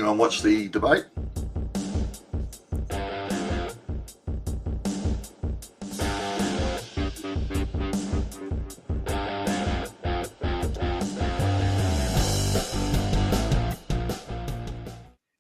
anyone watch the debate?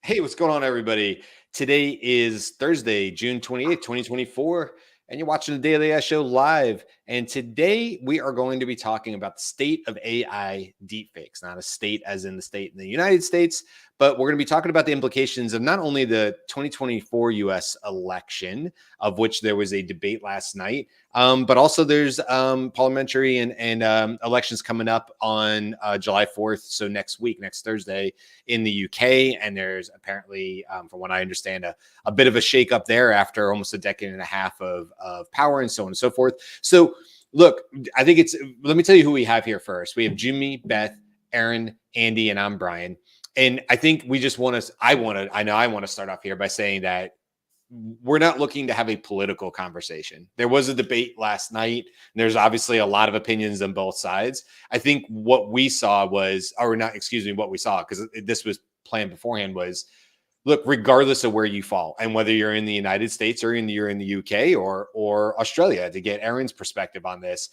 Hey, what's going on, everybody? Today is Thursday, June 28th, 2024, and you're watching the Daily AI Show live. And today we are going to be talking about the state of AI deepfakes, not a state as in the state in the United States, but we're going to be talking about the implications of not only the 2024 US election, of which there was a debate last night, but also there's parliamentary and elections coming up on July 4th. So next week, next Thursday in the UK. And there's apparently, from what I understand, a bit of a shakeup there after almost a decade and a half of power and so on and so forth. So look, I think let me tell you who we have here first. We have Jimmy, Beth, Aaron, Andy, and I'm Brian. And I think we just want to, I want to start off here by saying that we're not looking to have a political conversation. There was a debate last night. And there's obviously a lot of opinions on both sides. I think what we saw was, or not, excuse me, what we saw, because this was planned beforehand, was, look, regardless of where you fall and whether you're in the United States or you're in the UK or Australia, to get Aaron's perspective on this,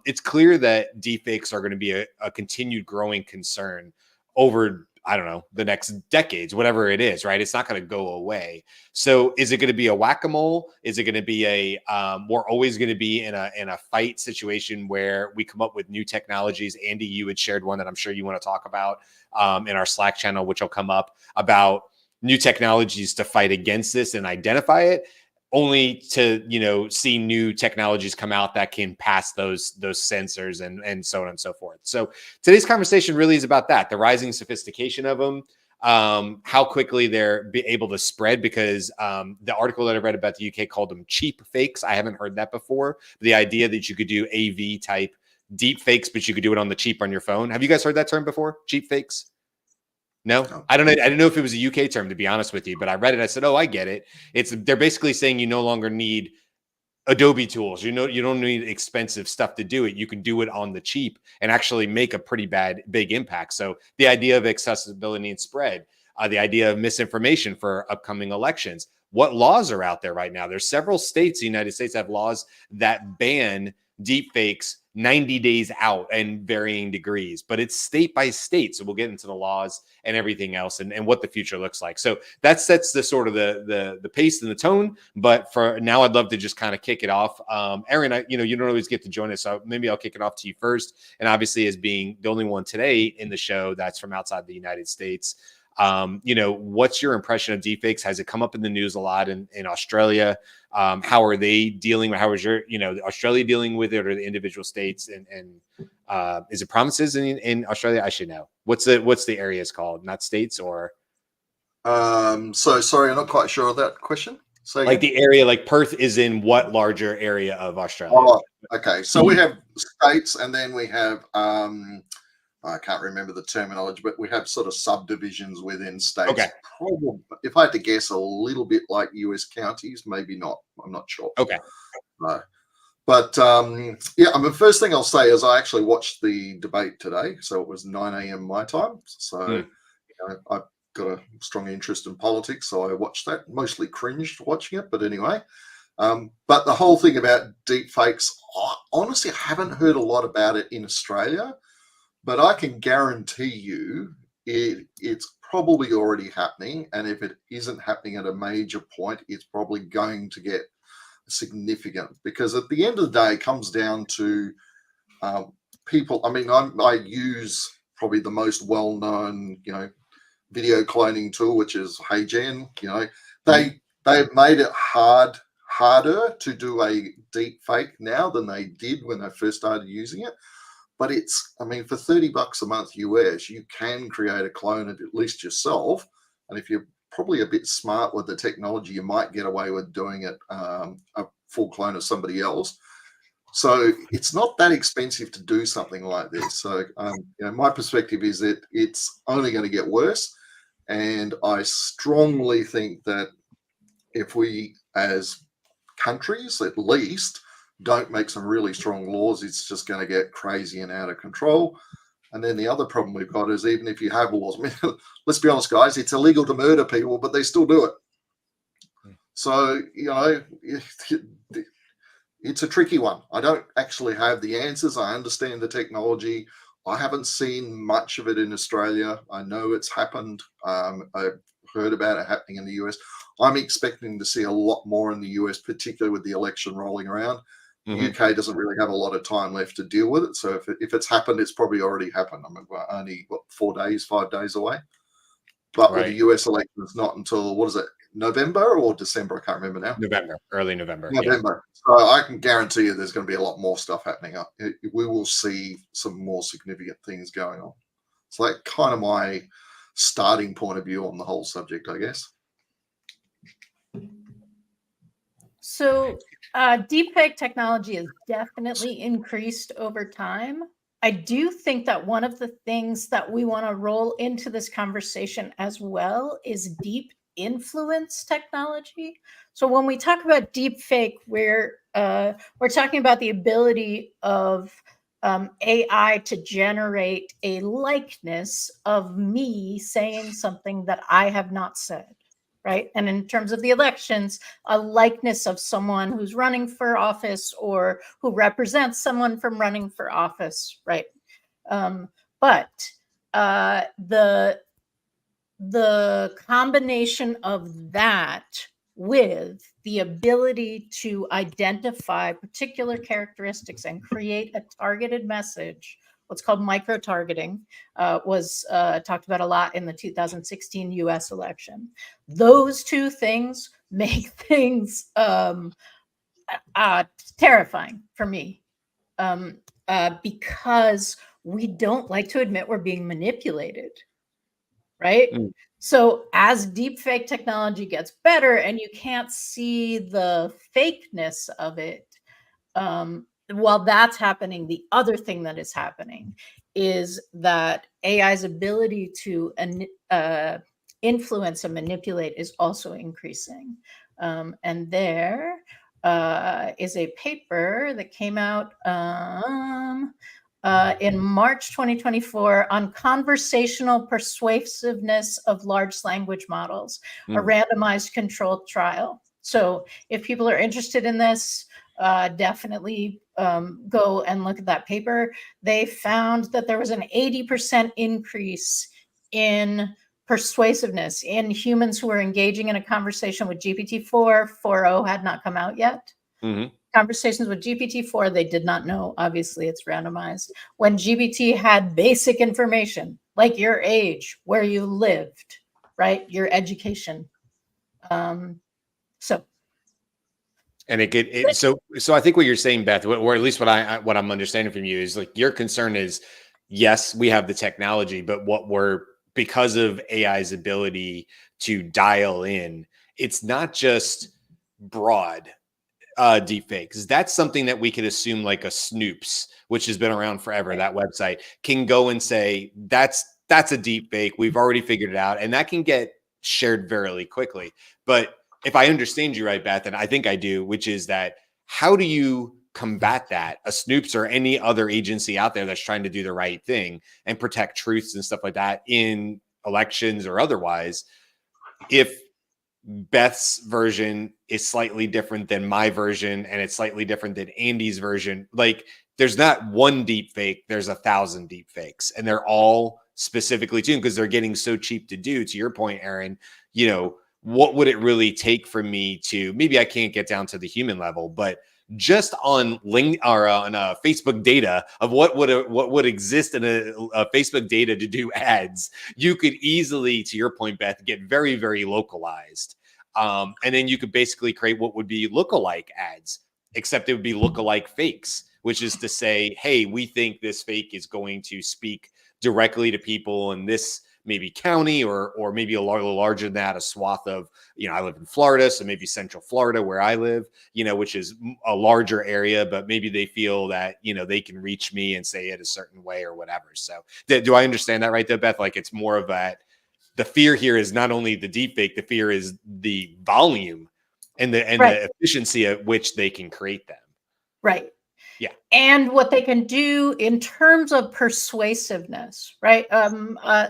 it's clear that deepfakes are going to be a continued growing concern over, I don't know, the next decades, whatever it is, right? It's not going to go away. So is it going to be a whack-a-mole? Is it going to be we're always going to be in a fight situation where we come up with new technologies? Andy, you had shared one that I'm sure you want to talk about in our Slack channel, which will come up, about new technologies to fight against this and identify it, only to, see new technologies come out that can pass those sensors and so on and so forth. So today's conversation really is about that, the rising sophistication of them, how quickly they're able to spread, because the article that I read about the UK called them cheap fakes. I haven't heard that before. The idea that you could do AV type deep fakes, but you could do it on the cheap on your phone. Have you guys heard that term before? Cheap fakes? No, I don't know. I didn't know if it was a UK term, to be honest with you, but I read it. I said, oh, I get it. They're basically saying you no longer need Adobe tools. You don't need expensive stuff to do it. You can do it on the cheap and actually make a pretty big impact. So the idea of accessibility and spread, the idea of misinformation for upcoming elections. What laws are out there right now? There's several states in the United States that have laws that ban deepfakes 90 days out and varying degrees, but it's state by state. So we'll get into the laws and everything else and what the future looks like. So that sets the sort of the pace and the tone. But for now, I'd love to just kind of kick it off. Aaron, you don't always get to join us, so maybe I'll kick it off to you first. And obviously, as being the only one today in the show that's from outside the United States, what's your impression of deepfakes? Has it come up in the news a lot in Australia? How are they dealing? How is Australia dealing with it, or the individual states? And is it provinces in Australia? I should know. What's the areas called? Not states, or? So sorry, I'm not quite sure of that question. So like the area, like Perth is in what larger area of Australia? Oh, okay. So we have states, and then we have I can't remember the terminology, but we have sort of subdivisions within states. Okay. Probably, if I had to guess, a little bit like US counties, maybe not. I'm not sure. Okay. No. But the first thing I'll say is I actually watched the debate today. So it was 9 a.m. my time. So I've got a strong interest in politics. So I watched that, mostly cringed watching it. But anyway, but the whole thing about deepfakes, honestly, I haven't heard a lot about it in Australia. But I can guarantee you it's probably already happening. And if it isn't happening at a major point, it's probably going to get significant. Because at the end of the day, it comes down to people. I mean, I use probably the most well-known, video cloning tool, which is HeyGen. They've made it harder to do a deep fake now than they did when they first started using it. But for $30 a month US, you can create a clone of at least yourself. And if you're probably a bit smart with the technology, you might get away with doing it a full clone of somebody else. So it's not that expensive to do something like this. So, my perspective is that it's only going to get worse. And I strongly think that if we, as countries at least, don't make some really strong laws, it's just going to get crazy and out of control. And then the other problem we've got is even if you have laws, I mean, let's be honest, guys, it's illegal to murder people, but they still do it. So, it's a tricky one. I don't actually have the answers. I understand the technology. I haven't seen much of it in Australia. I know it's happened. I've heard about it happening in the US. I'm expecting to see a lot more in the US, particularly with the election rolling around. UK doesn't really have a lot of time left to deal with it. So if it's happened, it's probably already happened. I mean, we're only, 5 days away. But with the US election, it's not until, what is it, November or December? I can't remember now. November, early November. November. Yeah. So I can guarantee you there's going to be a lot more stuff happening. We will see some more significant things going on. It's like kind of my starting point of view on the whole subject, I guess. So deepfake technology has definitely increased over time. I do think that one of the things that we want to roll into this conversation as well is deep influence technology. So when we talk about deepfake, we're talking about the ability of AI to generate a likeness of me saying something that I have not said. Right. And in terms of the elections, a likeness of someone who's running for office or who represents someone from running for office. Right. But the combination of that with the ability to identify particular characteristics and create a targeted message, what's called micro-targeting, was talked about a lot in the 2016 US election. Those two things make things terrifying for me because we don't like to admit we're being manipulated, right? So as deepfake technology gets better and you can't see the fakeness of it, while that's happening, the other thing that is happening is that AI's ability to influence and manipulate is also increasing. And there is a paper that came out in March 2024 on conversational persuasiveness of large language models, a randomized controlled trial. So if people are interested in this, definitely go and look at that paper. They found that there was an 80% increase in persuasiveness in humans who were engaging in a conversation with GPT-4. 4.0 had not come out yet. Conversations with GPT-4, they did not know. Obviously, it's randomized. When GPT had basic information, like your age, where you lived, right? Your education. So I think what you're saying, Beth, or at least what I'm understanding from you is like your concern is, yes, we have the technology, but because of AI's ability to dial in, it's not just broad deepfakes. That's something that we could assume like a Snoops, which has been around forever, that website, can go and say, that's a deepfake. We've already figured it out. And that can get shared very quickly. But if I understand you right, Beth, and I think I do, which is that how do you combat that? A Snoops or any other agency out there that's trying to do the right thing and protect truths and stuff like that in elections or otherwise, if Beth's version is slightly different than my version and it's slightly different than Andy's version. Like there's not one deep fake, there's 1,000 deep fakes and they're all specifically tuned because they're getting so cheap to do. To your point, Aaron, what would it really take for me to, maybe I can't get down to the human level, but just on Facebook data of what would exist in a Facebook data to do ads, you could easily, to your point, Beth, get very, very localized. And then you could basically create what would be lookalike ads, except it would be lookalike fakes, which is to say, hey, we think this fake is going to speak directly to people in this maybe county or maybe a little larger than that, a swath of, I live in Florida, so maybe Central Florida where I live, which is a larger area, but maybe they feel that, they can reach me and say it a certain way or whatever. So do I understand that right there, Beth? Like it's more of that, the fear here is not only the deepfake, the fear is the volume and the efficiency at which they can create them. Right. And what they can do in terms of persuasiveness, right?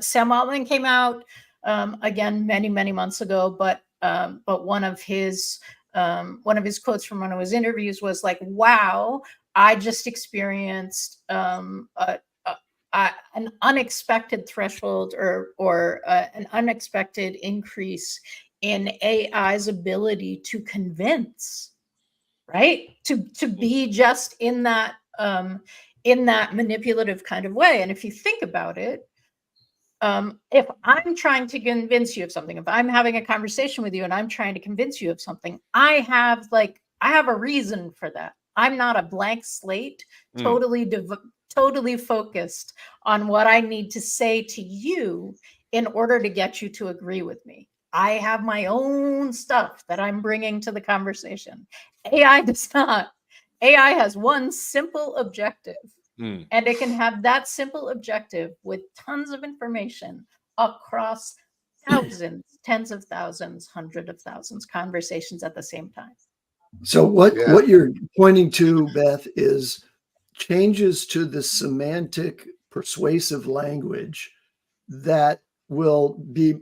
Sam Altman came out again many months ago, but one of his quotes from one of his interviews was like, "Wow, I just experienced an unexpected threshold or an unexpected increase in AI's ability to convince." Right? To be just in that manipulative kind of way. And if you think about it, if I'm trying to convince you of something, if I'm having a conversation with you and I'm trying to convince you of something, I have a reason for that. I'm not a blank slate, totally focused on what I need to say to you in order to get you to agree with me. I have my own stuff that I'm bringing to the conversation. AI does not. AI has one simple objective, and it can have that simple objective with tons of information across thousands, tens of thousands, hundreds of thousands conversations at the same time. So what you're pointing to, Beth, is changes to the semantic persuasive language that will be,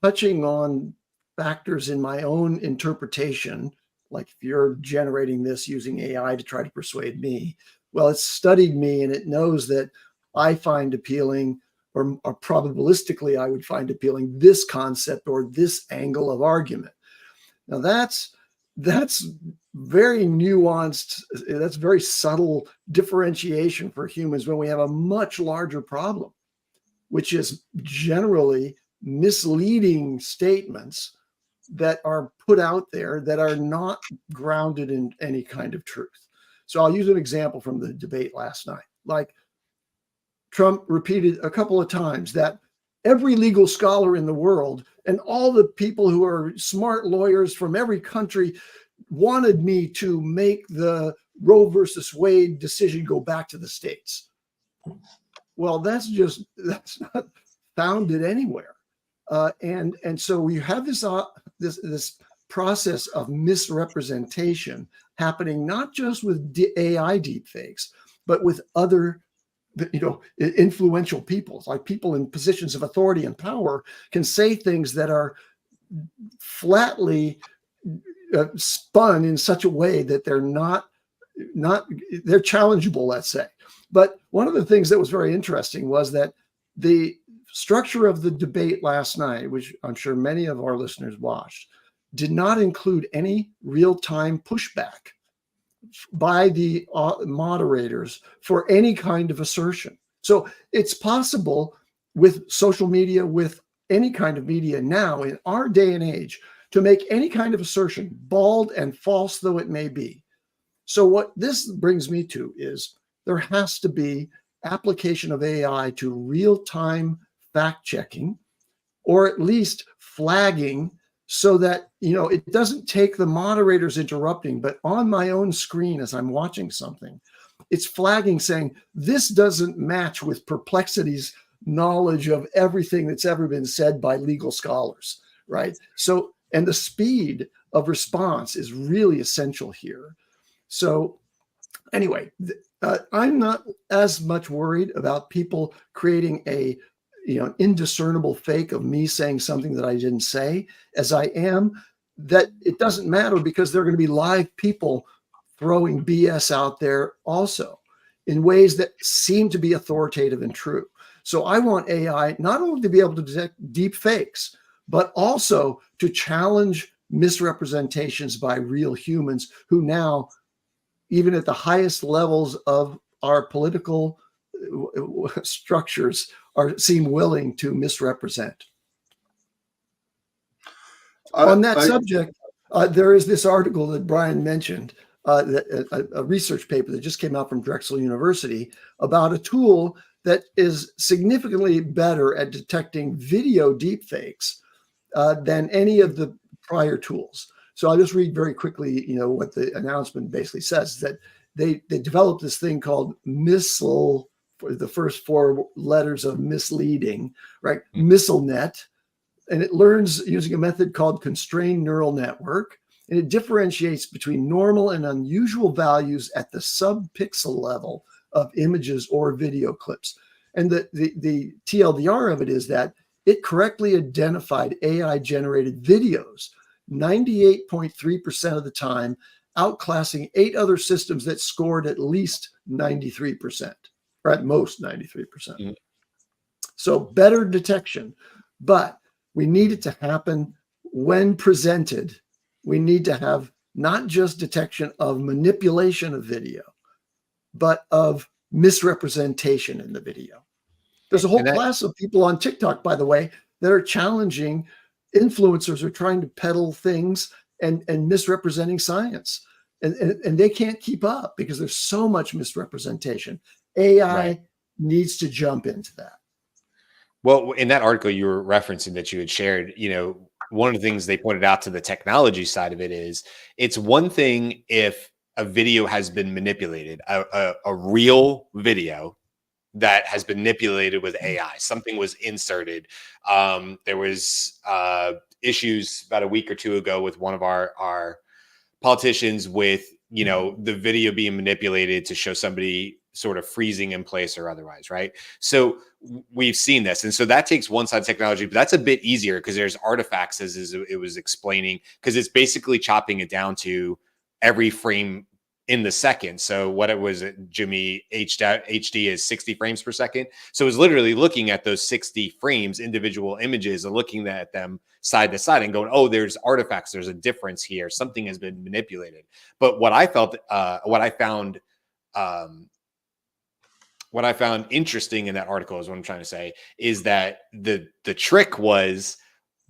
touching on factors in my own interpretation. Like if you're generating this using AI to try to persuade me, well, it's studied me and it knows that I find appealing, or probabilistically I would find appealing, this concept or this angle of argument. Now that's very nuanced. That's very subtle differentiation for humans when we have a much larger problem, which is generally misleading statements that are put out there that are not grounded in any kind of truth. So I'll use an example from the debate last night. Like Trump repeated a couple of times that every legal scholar in the world and all the people who are smart lawyers from every country wanted me to make the Roe versus Wade decision go back to the states. Well, that's not founded anywhere. And so we have this process of misrepresentation happening, not just with AI deepfakes, but with other, influential people, like people in positions of authority and power can say things that are flatly spun in such a way that they're they're challengeable, let's say. But one of the things that was very interesting was that the structure of the debate last night, which I'm sure many of our listeners watched, did not include any real-time pushback by the moderators for any kind of assertion. So it's possible with social media, with any kind of media now in our day and age, to make any kind of assertion, bald and false though it may be. So what this brings me to is there has to be application of AI to real-time fact checking, or at least flagging, so that it doesn't take the moderators interrupting, but on my own screen as I'm watching something, it's flagging saying this doesn't match with Perplexity's knowledge of everything that's ever been said by legal scholars, right? So, and the speed of response is really essential here. So anyway, I'm not as much worried about people creating a indiscernible fake of me saying something that I didn't say, as I am that it doesn't matter, because there are going to be live people throwing BS out there also in ways that seem to be authoritative and true. So I want AI not only to be able to detect deep fakes, but also to challenge misrepresentations by real humans who now, even at the highest levels of our political structures, seem willing to misrepresent. On that subject, there is this article that Brian mentioned, a research paper that just came out from Drexel University about a tool that is significantly better at detecting video deepfakes than any of the prior tools. So I'll just read very quickly, what the announcement basically says, that they developed this thing called MISSILE, for the first four letters of misleading, right? MISSILEnet. And it learns using a method called constrained neural network. and it differentiates between normal and unusual values at the sub-pixel level of images or video clips. And the TLDR of it is that it correctly identified AI-generated videos 98.3% of the time, outclassing 8 other systems that scored at least 93%, or at most 93%. Mm-hmm. So better detection, but we need it to happen when presented. We need to have not just detection of manipulation of video, but of misrepresentation in the video. There's a whole class of people on TikTok, by the way, that are challenging influencers, are trying to peddle things and misrepresenting science. And they can't keep up because there's so much misrepresentation. AI needs to jump into that. Well, in that article you were referencing that you had shared, you know, one of the things they pointed out to the technology side of it is it's one thing if a video has been manipulated, a real video that has been manipulated with AI. Something was inserted. There was issues about a week or two ago with one of our politicians with, you know, the video being manipulated to show somebody sort of freezing in place or otherwise, right? So we've seen this. And so that takes one side of technology, but that's a bit easier because there's artifacts, as it was explaining, because it's basically chopping it down to every frame in the second. So what it was, Jimmy, HD is 60 frames per second. So it was literally looking at those 60 frames, individual images, and looking at them side to side and going, oh, there's artifacts. There's a difference here. Something has been manipulated. But what I found interesting in that article is what I'm trying to say is that the trick was,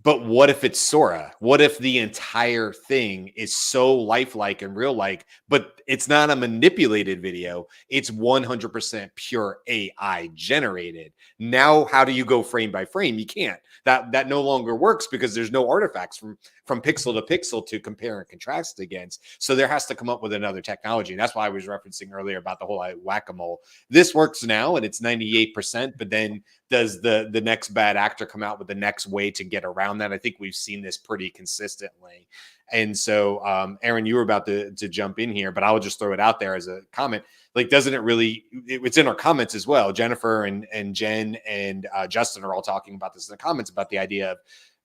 but what if it's Sora? What if the entire thing is so lifelike and real-like, but it's not a manipulated video? It's 100% pure AI generated. Now, how do you go frame by frame? You can't. That no longer works because there's no artifacts from pixel to pixel to compare and contrast against. So there has to come up with another technology. And that's why I was referencing earlier about the whole whack-a-mole. This works now and it's 98%, but then does the next bad actor come out with the next way to get around that? I think we've seen this pretty consistently. And so, Aaron, you were about to jump in here, but I'll just throw it out there as a comment. Like, doesn't it really, it's in our comments as well. Jennifer and Jen and Justin are all talking about this in the comments about the idea of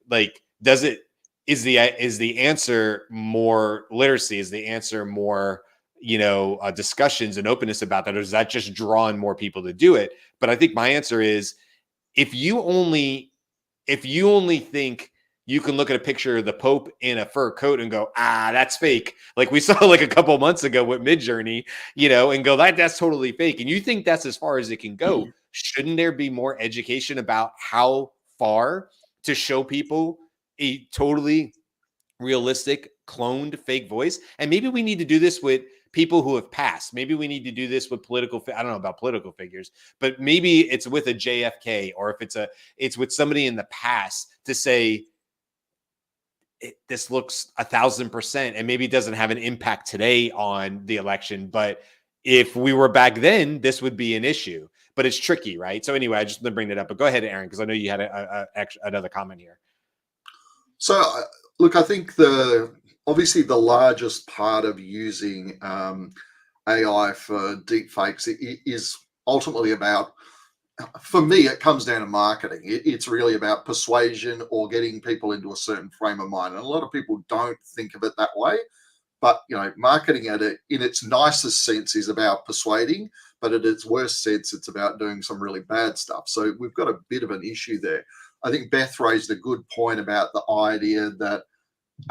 like, is the answer more literacy? Is the answer more, you know, discussions and openness about that? Or is that just drawing more people to do it? But I think my answer is, if you only think you can look at a picture of the Pope in a fur coat and go, that's fake. Like we saw like a couple months ago with Midjourney, you know, and go, that's totally fake. And you think that's as far as it can go. Shouldn't there be more education about how far to show people a totally realistic cloned fake voice? And maybe we need to do this with people who have passed. Maybe we need to do this with I don't know about political figures, but maybe it's with a JFK, or if it's with somebody in the past to say, this looks 1,000%, and maybe it doesn't have an impact today on the election, but if we were back then, this would be an issue. But it's tricky, right? So anyway, I just want to bring it up. But go ahead, Aaron, because I know you had another comment here. So, look, I think obviously the largest part of using AI for deepfakes is ultimately about, for me, it comes down to marketing. It's really about persuasion or getting people into a certain frame of mind. And a lot of people don't think of it that way. But, you know, marketing in its nicest sense is about persuading, but at its worst sense, it's about doing some really bad stuff. So we've got a bit of an issue there. I think Beth raised a good point about the idea that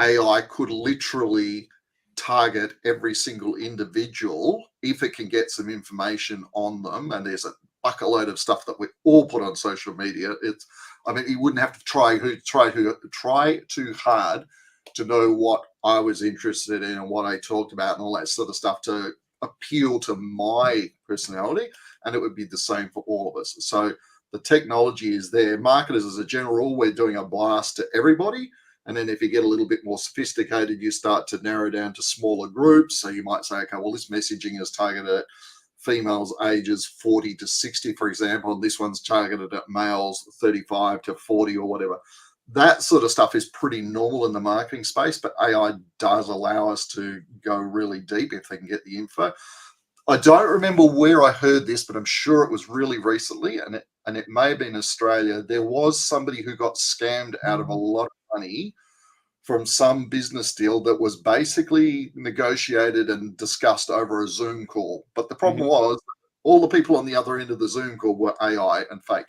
AI could literally target every single individual if it can get some information on them. And there's a bucket-load of stuff that we all put on social media. You wouldn't have to try too hard to know what I was interested in and what I talked about and all that sort of stuff to appeal to my personality, and it would be the same for all of us. So the technology is there. Marketers, as a general rule, we're doing a blast to everybody. And then if you get a little bit more sophisticated, you start to narrow down to smaller groups. So you might say, okay, well, this messaging is targeted at females ages 40 to 60, for example, and this one's targeted at males 35 to 40 or whatever. that sort of stuff is pretty normal in the marketing space, but AI does allow us to go really deep if they can get the info. I don't remember where I heard this, but I'm sure it was really recently, and it may have been Australia. There was somebody who got scammed out of a lot of money from some business deal that was basically negotiated and discussed over a Zoom call. But the problem was all the people on the other end of the Zoom call were AI and fake.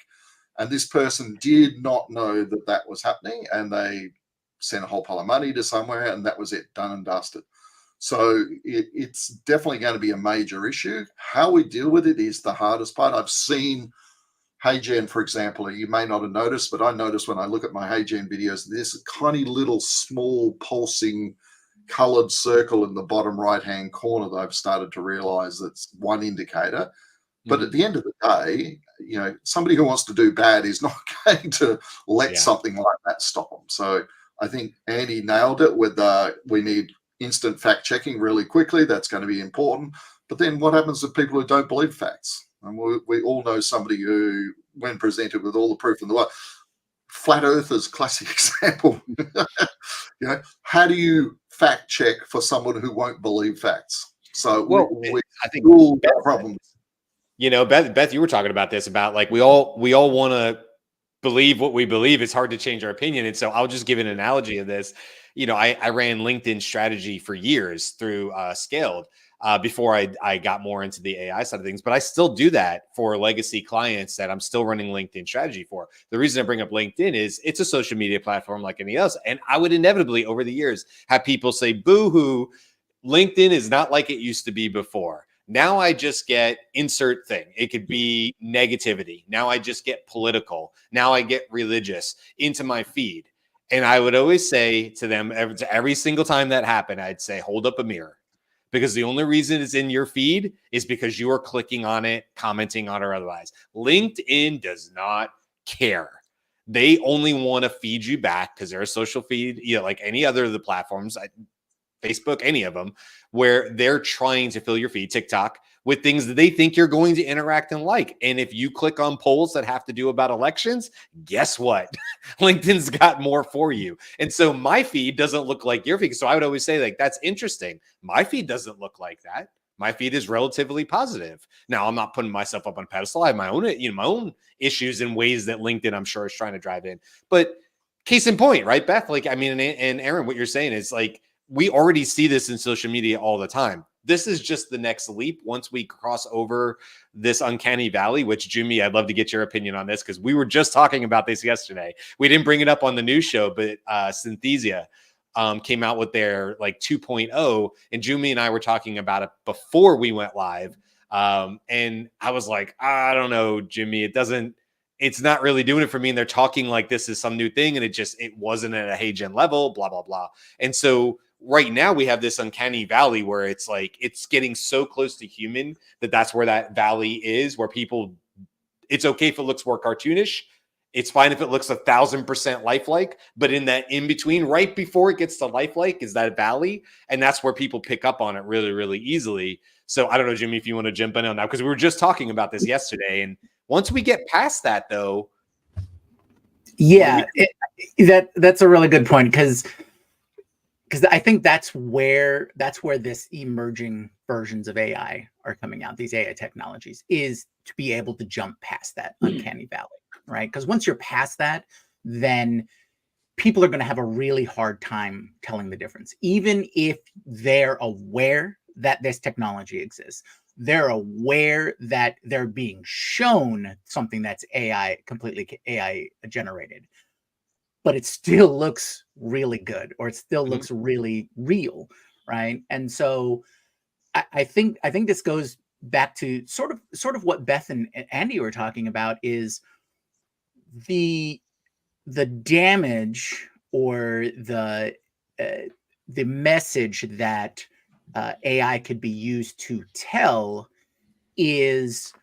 And this person did not know that that was happening, and they sent a whole pile of money to somewhere, and that was it, done and dusted. So it's definitely going to be a major issue. How we deal with it is the hardest part. I've seen HeyGen, for example, you may not have noticed, but I notice when I look at my HeyGen videos, there's a tiny little small pulsing colored circle in the bottom right-hand corner that I've started to realize that's one indicator. But at the end of the day, you know, somebody who wants to do bad is not going to let something like that stop them. So I think Andy nailed it with we need instant fact checking really quickly. That's going to be important. But then what happens to people who don't believe facts? And we all know somebody who, when presented with all the proof in the world, flat earthers, classic example. You know, how do you fact check for someone who won't believe facts? So I think all that problem. You know, Beth, you were talking about this, about like we all want to believe what we believe. It's hard to change our opinion. And so I'll just give an analogy of this. You know, I ran LinkedIn strategy for years through Scaled before I got more into the AI side of things. But I still do that for legacy clients that I'm still running LinkedIn strategy for. The reason I bring up LinkedIn is it's a social media platform like any else. And I would inevitably over the years have people say, boo-hoo, LinkedIn is not like it used to be before. Now I just get insert thing. It could be negativity. Now I just get political. Now I get religious into my feed. And I would always say to them, every single time that happened, I'd say, hold up a mirror. Because the only reason it's in your feed is because you are clicking on it, commenting on it, or otherwise. LinkedIn does not care. They only want to feed you back because they're a social feed, you know, like any other of the platforms. Facebook, any of them, where they're trying to fill your feed, TikTok, with things that they think you're going to interact and like. And if you click on polls that have to do about elections, guess what? LinkedIn's got more for you. And so my feed doesn't look like your feed. So I would always say, like, that's interesting. My feed doesn't look like that. My feed is relatively positive. Now, I'm not putting myself up on a pedestal. I have my own, you know, my own issues in ways that LinkedIn, I'm sure, is trying to drive in. But case in point, right, Beth? Like, I mean, and Aaron, what you're saying is like, we already see this in social media all the time. This is just the next leap. Once we cross over this uncanny valley, which Jimmy, I'd love to get your opinion on this because we were just talking about this yesterday. We didn't bring it up on the news show, but Synthesia came out with their like 2.0, and Jimmy and I were talking about it before we went live. And I was like, I don't know, Jimmy, it's not really doing it for me. And they're talking like this is some new thing. And it wasn't at a HeyGen level, blah, blah, blah. And so right now we have this uncanny valley where it's like, it's getting so close to human that's where that valley is, where people, it's okay if it looks more cartoonish. It's fine if it looks 1,000% lifelike, but in that in between, right before it gets to lifelike, is that valley. And that's where people pick up on it really, really easily. So I don't know, Jimmy, if you want to jump in on that, because we were just talking about this yesterday. And once we get past that, though, that's a really good point, because I think that's where this emerging versions of AI are coming out. These AI technologies is to be able to jump past that uncanny valley, right? Because once you're past that, then people are going to have a really hard time telling the difference, even if they're aware that this technology exists. They're aware that they're being shown something that's completely AI generated, but it still looks really good, or it still looks really real, right? And so I think this goes back to sort of what Beth and Andy were talking about, is the damage or the message that AI could be used to tell is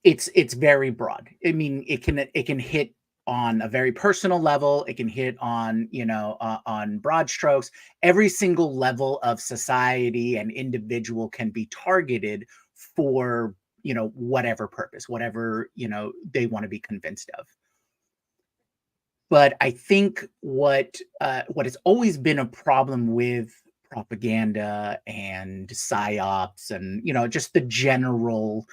it's very broad. I mean, it can hit on a very personal level. It can hit on, on broad strokes. Every single level of society and individual can be targeted for, whatever purpose, whatever, they want to be convinced of. But I think what has always been a problem with propaganda and psyops and, you know, just the general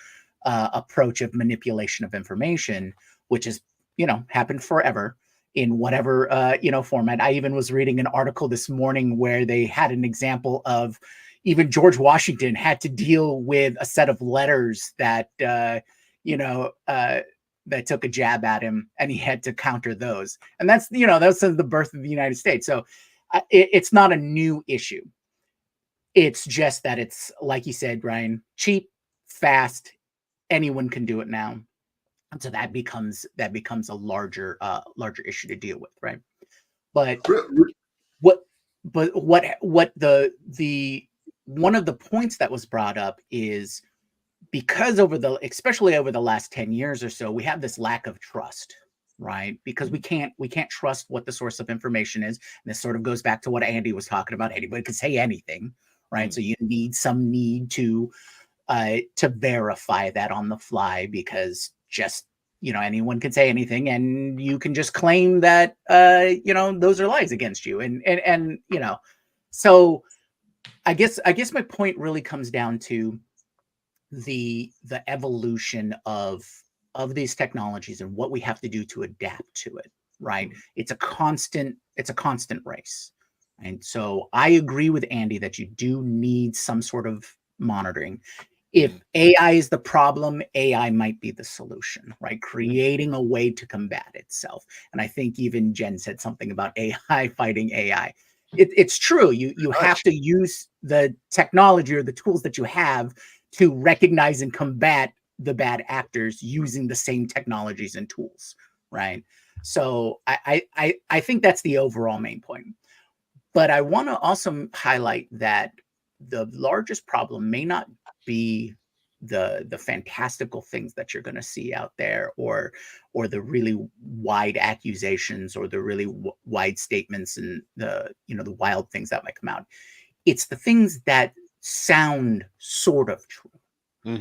approach of manipulation of information, which has, you know, happened forever in whatever, you know, format. I even was reading an article this morning where they had an example of even George Washington had to deal with a set of letters that, you know, that took a jab at him, and he had to counter those. And that's, you know, that's the birth of the United States. So it's not a new issue. It's just that it's, like you said, Brian, cheap, fast, anyone can do it now. And so that becomes a larger issue to deal with, right? But what the one of the points that was brought up is, because especially over the last 10 years or so, we have this lack of trust, right? Because we can't trust what the source of information is. And this sort of goes back to what Andy was talking about. Anybody can say anything, right? So you need to verify that on the fly, because just, you know, anyone can say anything, and you can just claim that, you know, those are lies against you. And, you know, so I guess my point really comes down to the evolution of these technologies and what we have to do to adapt to it, right? It's a constant race. And so I agree with Andy that you do need some sort of monitoring. If AI is the problem, AI might be the solution, right? Creating a way to combat itself. And I think even Jen said something about AI fighting AI. It's true. You have to use the technology or the tools that you have to recognize and combat the bad actors using the same technologies and tools, right? So I think that's the overall main point. But I want to also highlight that the largest problem may not be the fantastical things that you're going to see out there, or the really wide accusations, or the really wide statements, and the wild things that might come out. It's the things that sound sort of true,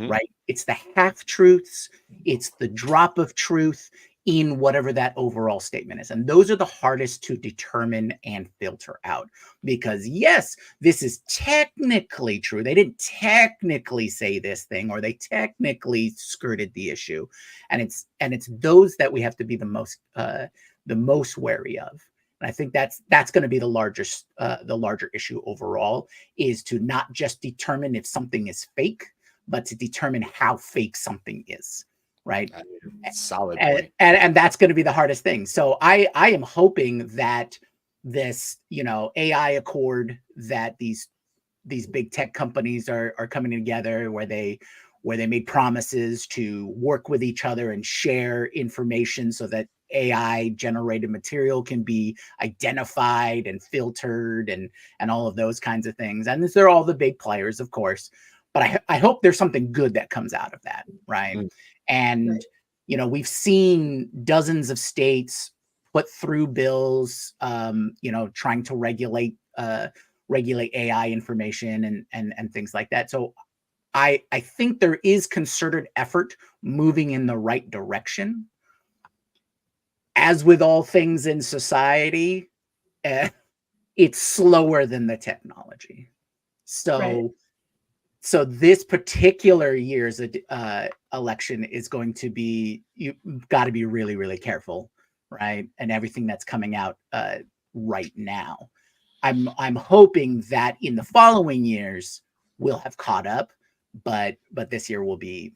right? It's the half truths. It's the drop of truth in whatever that overall statement is. And those are the hardest to determine and filter out, because yes, this is technically true. They didn't technically say this thing, or they technically skirted the issue. And it's those that we have to be the most wary of. And I think that's going to be the larger issue overall, is to not just determine if something is fake, but to determine how fake something is. Right. Solid point. And that's going to be the hardest thing. So I am hoping that this, you know, AI accord that these big tech companies are coming together, where they made promises to work with each other and share information so that AI generated material can be identified and filtered and all of those kinds of things. And they're all the big players, of course. But I hope there's something good that comes out of that. Right. And, you know, we've seen dozens of states put through bills, you know, trying to regulate AI information and things like that. So I think there is concerted effort moving in the right direction. As with all things in society, it's slower than the technology. So. Right. So this particular year's election is going to be, you've got to be really, really careful, right? And everything that's coming out right now. I'm hoping that in the following years we'll have caught up, but this year will be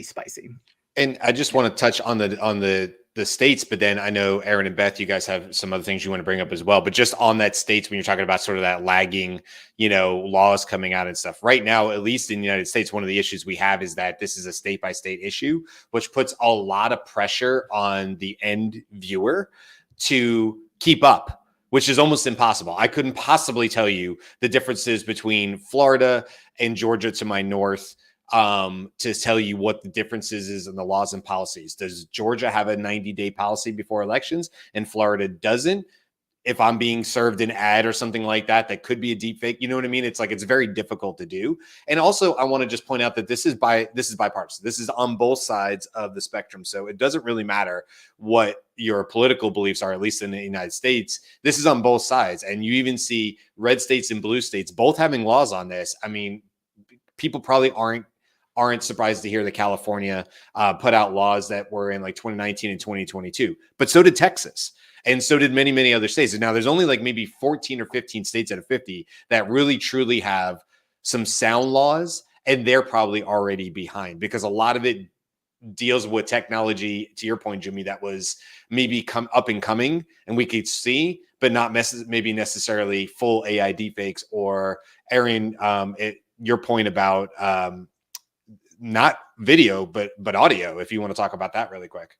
spicy. And I just want to touch on the states, but then I know Aaron and Beth, you guys have some other things you want to bring up as well. But just on that states, when you're talking about sort of that lagging, you know, laws coming out and stuff right now, at least in the United States, one of the issues we have is that this is a state by state issue, which puts a lot of pressure on the end viewer to keep up, which is almost impossible. I couldn't possibly tell you the differences between Florida and Georgia to my north, to tell you what the differences is in the laws and policies. Does Georgia have a 90-day policy before elections and Florida doesn't? if I'm being served an ad or something like that, that could be a deep fake. You know what I mean? It's like, it's very difficult to do. And also I want to just point out that this is bipartisan. This is on both sides of the spectrum. So it doesn't really matter what your political beliefs are, at least in the United States. This is on both sides. And you even see red states and blue states both having laws on this. I mean, people probably aren't surprised to hear that California put out laws that were in like 2019 and 2022, but so did Texas. And so did many, many other states. And now there's only like maybe 14 or 15 states out of 50 that really truly have some sound laws. And they're probably already behind because a lot of it deals with technology, to your point, Jimmy, that was maybe up and coming and we could see, but not maybe necessarily full AI deepfakes, or Aaron, your point about not video, but audio, if you want to talk about that really quick.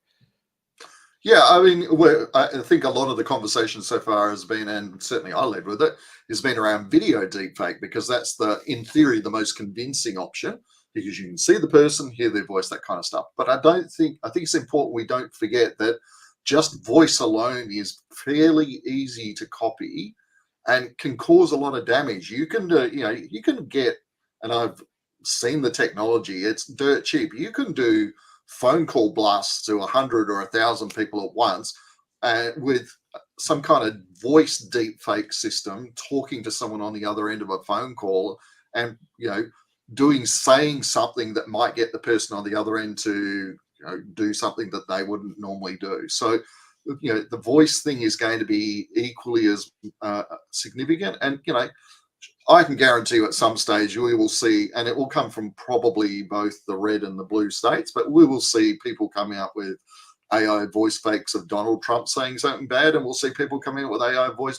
Yeah, I mean, I think a lot of the conversation so far has been, and certainly I led with it, has been around video deepfake, because that's in theory, the most convincing option, because you can see the person, hear their voice, that kind of stuff. But I think it's important we don't forget that just voice alone is fairly easy to copy and can cause a lot of damage. You can get, and I've seen the technology, it's dirt cheap. You can do phone call blasts to 100 or 1,000 people at once, with some kind of voice deepfake system, talking to someone on the other end of a phone call, and saying something that might get the person on the other end to do something that they wouldn't normally do. So the voice thing is going to be equally as significant, and I can guarantee you at some stage we will see, and it will come from probably both the red and the blue states, but we will see people coming out with AI voice fakes of Donald Trump saying something bad, and we'll see people coming out with AI voice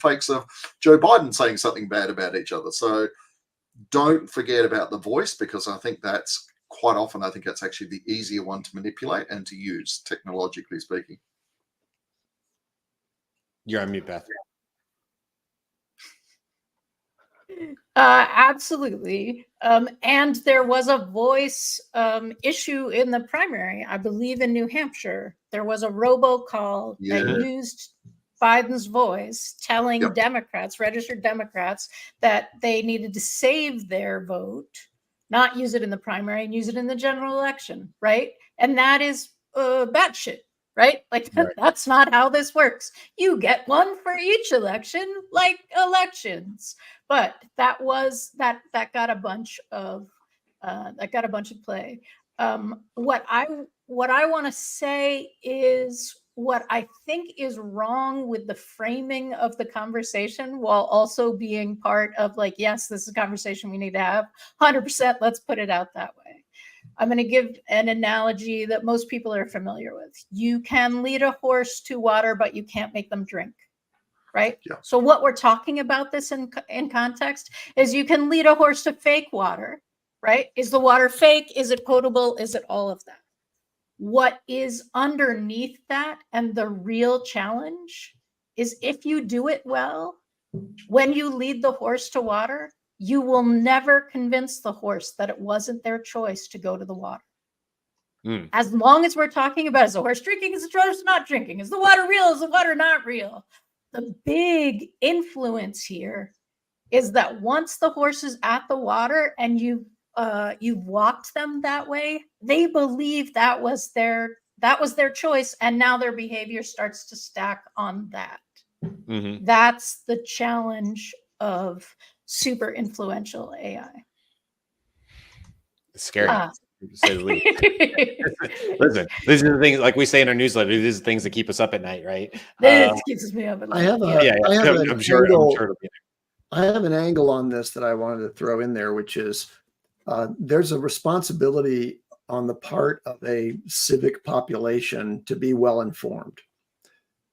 fakes of Joe Biden saying something bad about each other. So don't forget about the voice, because I think that's quite often, I think that's actually the easier one to manipulate and to use, technologically speaking. You're on mute, Beth. Absolutely. And there was a voice issue in the primary, I believe in New Hampshire. There was a robocall that used Biden's voice telling Democrats, registered Democrats, that they needed to save their vote, not use it in the primary and use it in the general election, right? And that is batshit. Right? Like that's not how this works. You get one for each election, like elections. But that got a bunch of play. What I want to say is what I think is wrong with the framing of the conversation, while also being part of like, yes, this is a conversation we need to have. 100%. Let's put it out that way. I'm going to give an analogy that most people are familiar with. You can lead a horse to water, but you can't make them drink, right? Yeah. So what we're talking about this in context is you can lead a horse to fake water, right? Is the water fake? Is it potable? Is it all of that? What is underneath that, and the real challenge, is if you do it well, when you lead the horse to water, you will never convince the horse that it wasn't their choice to go to the water. As long as we're talking about, is the horse drinking? Is the horse not drinking? Is the water real? Is the water not real? The big influence here is that once the horse is at the water and you've walked them that way, they believe that was their choice, and now their behavior starts to stack on that. Mm-hmm. That's the challenge of super influential AI. It's scary. Listen, these are the things, like we say in our newsletter, these are the things that keep us up at night, right? This keeps me up at night. I'm sure I have an angle on this that I wanted to throw in there, which is there's a responsibility on the part of a civic population to be well informed.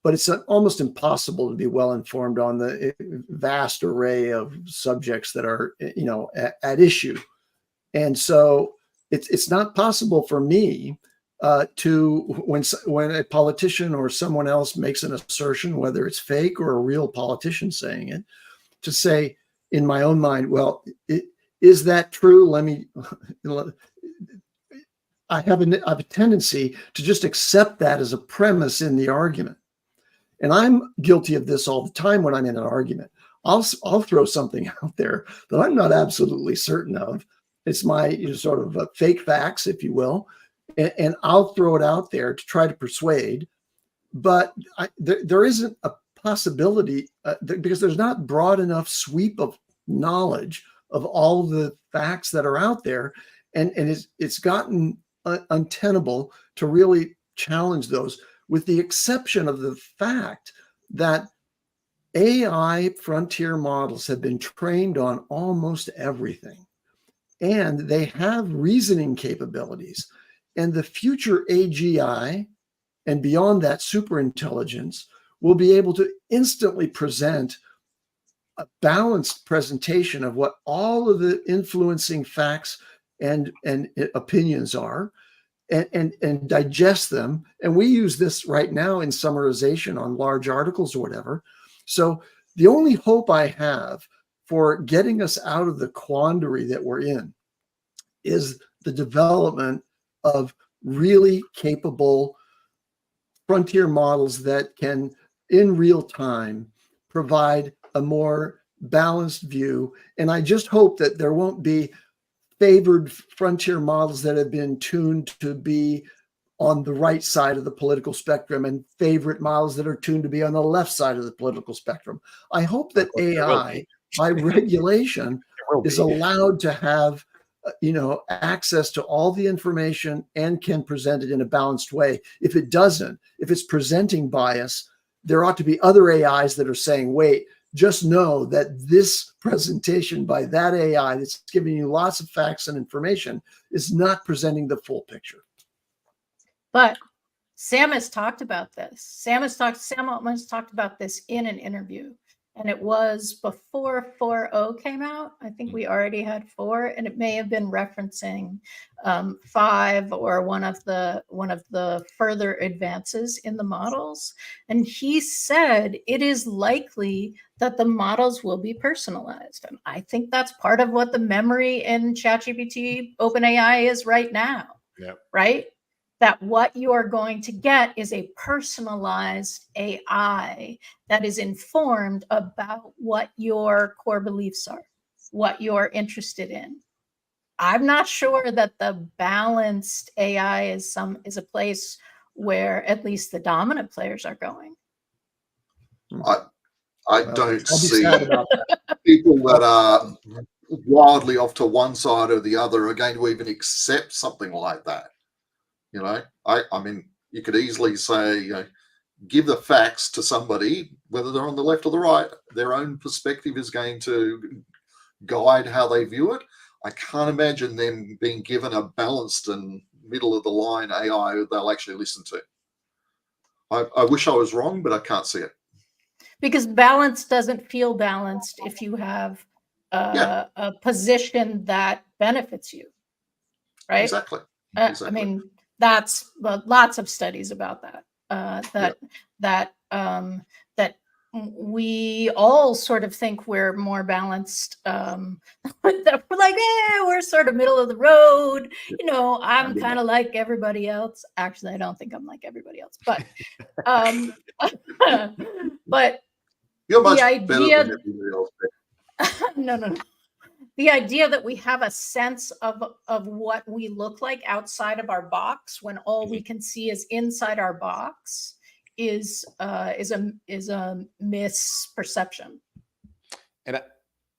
But it's almost impossible to be well informed on the vast array of subjects that are, at issue. And so it's not possible for me to, when a politician or someone else makes an assertion, whether it's fake or a real politician saying it, to say in my own mind, well, is that true? I have a tendency to just accept that as a premise in the argument. And I'm guilty of this all the time when I'm in an argument. I'll throw something out there that I'm not absolutely certain of. It's my sort of fake facts, if you will, and I'll throw it out there to try to persuade. But there isn't a possibility because there's not broad enough sweep of knowledge of all the facts that are out there, and it's gotten untenable to really challenge those, with the exception of the fact that AI frontier models have been trained on almost everything, and they have reasoning capabilities. And the future AGI and beyond that superintelligence will be able to instantly present a balanced presentation of what all of the influencing facts and opinions are, and digest them. And we use this right now in summarization on large articles or whatever. So the only hope I have for getting us out of the quandary that we're in is the development of really capable frontier models that can, in real time, provide a more balanced view. And I just hope that there won't be favored frontier models that have been tuned to be on the right side of the political spectrum and favorite models that are tuned to be on the left side of the political spectrum. I hope that AI, by regulation, is allowed to have access to all the information and can present it in a balanced way. If it doesn't, if it's presenting bias, there ought to be other AIs that are saying, wait, just know that this presentation by that AI that's giving you lots of facts and information is not presenting the full picture. But Sam has talked about this. Sam Altman has talked about this in an interview, and it was before 4.0 came out. I think we already had 4, and it may have been referencing 5 or one of the further advances in the models. And he said it is likely that the models will be personalized. And I think that's part of what the memory in ChatGPT OpenAI is right now. Yeah. Right? That what you are going to get is a personalized AI that is informed about what your core beliefs are, what you're interested in. I'm not sure that the balanced AI is a place where at least the dominant players are going. I don't see people that are wildly off to one side or the other are going to even accept something like that. I mean, you could easily say, give the facts to somebody, whether they're on the left or the right, their own perspective is going to guide how they view it. I can't imagine them being given a balanced and middle of the line AI they'll actually listen to. I wish I was wrong, but I can't see it. Because balance doesn't feel balanced if you have a position that benefits you, right? Exactly. I mean, that's lots of studies about that. That we all sort of think we're more balanced. That we're like, we're sort of middle of the road. I'm kind of like everybody else. Actually, I don't think I'm like everybody else, but but you're much the idea better than everybody else. No. The idea that we have a sense of what we look like outside of our box when all we can see is inside our box is a misperception. And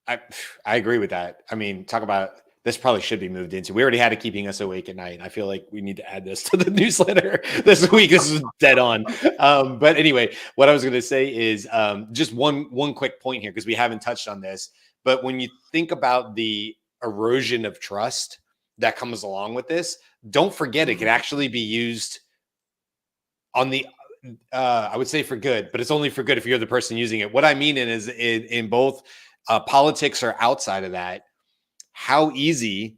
I agree with that. I mean, talk about this probably should be moved into. We already had it keeping us awake at night. I feel like we need to add this to the newsletter this week. This is dead on. But anyway, what I was going to say is just one quick point here, because we haven't touched on this. But when you think about the erosion of trust that comes along with this, don't forget it can actually be used on the, I would say for good, but it's only for good if you're the person using it. What I mean is in both politics or outside of that, how easy,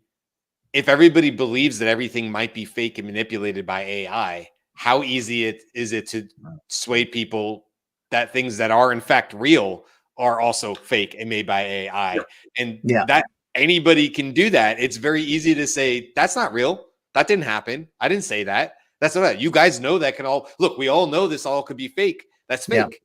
if everybody believes that everything might be fake and manipulated by AI, how easy is it to sway people that things that are in fact real are also fake and made by AI. And that anybody can do that. It's very easy to say, that's not real. That didn't happen. I didn't say that. That's not that. You guys know that can all look, we all know this all could be fake. That's fake.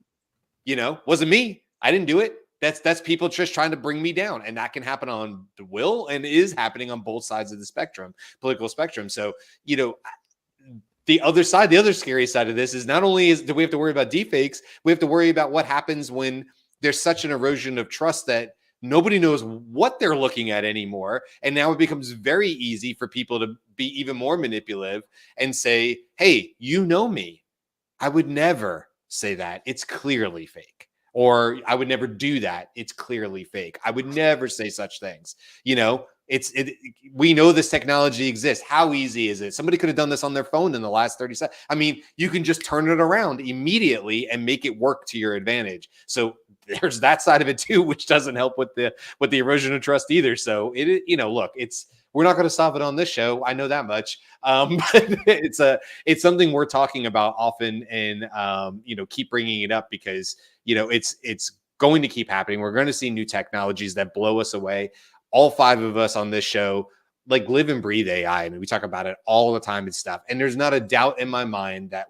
Wasn't me. I didn't do it. That's people just trying to bring me down. And that can happen on the will and is happening on both sides of the spectrum, political spectrum. So, the other side, the other scary side of this is not only do we have to worry about deepfakes, we have to worry about what happens when there's such an erosion of trust that nobody knows what they're looking at anymore. And now it becomes very easy for people to be even more manipulative and say, hey, you know me. I would never say that. It's clearly fake. Or I would never do that. It's clearly fake. I would never say such things. We know this technology exists. How easy is it? Somebody could have done this on their phone in the last 30 seconds. I mean, you can just turn it around immediately and make it work to your advantage. So there's that side of it too, which doesn't help with the erosion of trust either. So look, we're not going to solve it on this show. I know that much. But it's something we're talking about often, and keep bringing it up because it's going to keep happening. We're going to see new technologies that blow us away. All 5 of us on this show live and breathe AI. I mean, we talk about it all the time and stuff. And there's not a doubt in my mind that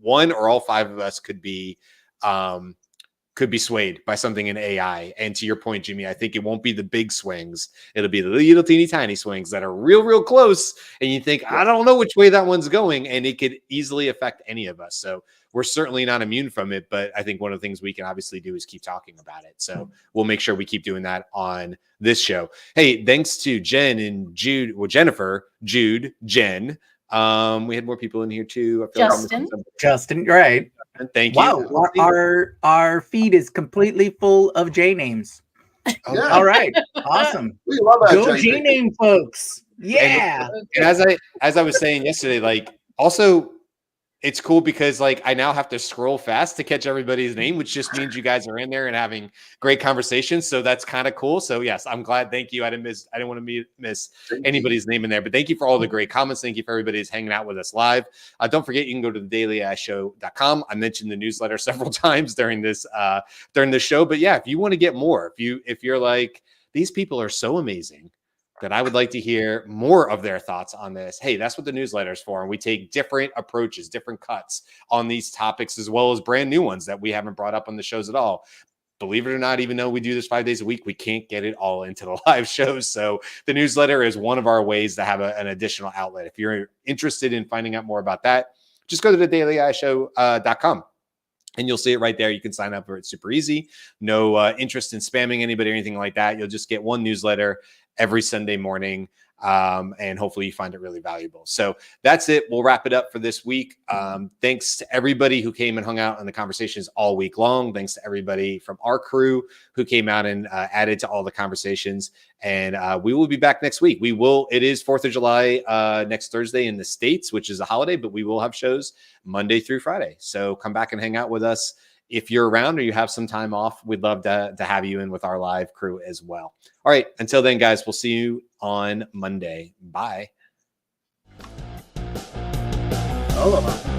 one or all 5 of us could be swayed by something in AI. And to your point, Jimmy, I think it won't be the big swings. It'll be the little teeny tiny swings that are real, real close. And you think, I don't know which way that one's going. And it could easily affect any of us. So we're certainly not immune from it. But I think one of the things we can obviously do is keep talking about it. So we'll make sure we keep doing that on this show. Hey, thanks to Jen and Jude. Well, Jennifer, Jude, Jen. We had more people in here too. I feel Justin, right. Thank you. Wow, our feed is completely full of J names. Yeah. All right, awesome. We love our Go J J people. name, folks. Yeah. And as I was saying yesterday, also it's cool because I now have to scroll fast to catch everybody's name, which just means you guys are in there and having great conversations. So that's kind of cool. So yes, I'm glad. Thank you. I didn't want to miss anybody's name in there, but thank you for all the great comments. Thank you for everybody who's hanging out with us live. Don't forget, you can go to thedailyashshow.com. I mentioned the newsletter several times during this show, but yeah, if you want to get more, if you're like, these people are so amazing that I would like to hear more of their thoughts on this. Hey, that's what the newsletter is for. And we take different approaches, different cuts on these topics, as well as brand new ones that we haven't brought up on the shows at all. Believe it or not, even though we do this 5 days a week, we can't get it all into the live shows. So the newsletter is one of our ways to have an additional outlet. If you're interested in finding out more about that, just go to thedailyashshow.com. And you'll see it right there. You can sign up for it. Super easy. No interest in spamming anybody or anything like that. You'll just get one newsletter every Sunday morning. And hopefully you find it really valuable. So that's it. We'll wrap it up for this week. Thanks to everybody who came and hung out in the conversations all week long. Thanks to everybody from our crew who came out and added to all the conversations. And we will be back next week. It is 4th of July next Thursday in the States, which is a holiday, but we will have shows Monday through Friday. So come back and hang out with us. If you're around or you have some time off, we'd love to have you in with our live crew as well. All right. Until then, guys, we'll see you on Monday. Bye. Aloha.